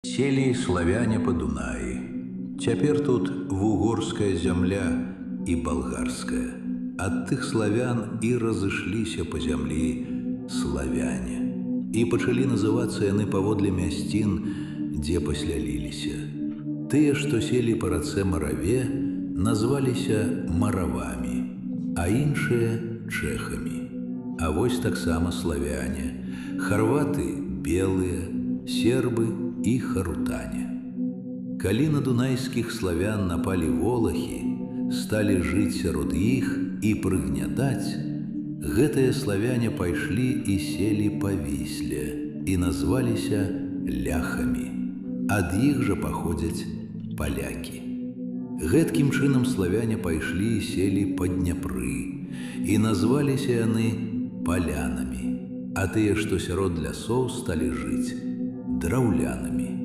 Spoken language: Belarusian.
Селі славяне па Дунаі. Цяпер тут вугорская зямля і балгарская. Ад тых славян і разышліся па зямлі славяне. І пачалі называцца яны паводле мясцін, дзе пасляліліся. Тыя, што селі па рацэ Мараве, назваліся маравамі, а іншыя чэхамі. А вось таксама славяне, харваты белыя, сербы і харутане. Калі на дунайскіх славян напалі волахі, сталі жыць сярод іх і прыгнятаць, гэтыя славяне пайшлі і селі па Вісле і назваліся ляхамі. Ад іх жа паходзяць палякі. Гэткім чынам славяне пайшлі і селі па Дняпры і назваліся яны палянамі, а тыя, што сярод лясоў, сталі жыць драўлянамі.